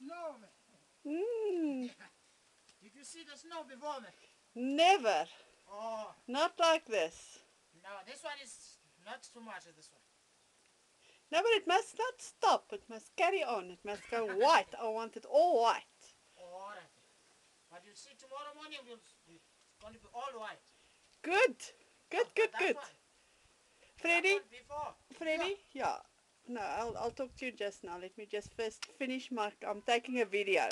snow, man. Mm, Did you see the snow before, man? never. Oh, Not like this. no, this one is not too much of this one. No, but it must not stop. It must carry on. It must go white. I want it all white. All right. But you see, tomorrow morning it's going to be all white. Good. Good, Oh, but good, that good. one, that Freddy? one before. Yeah. Freddy? Yeah. No, I'll talk to you just now. Let me just first finish I'm taking a video.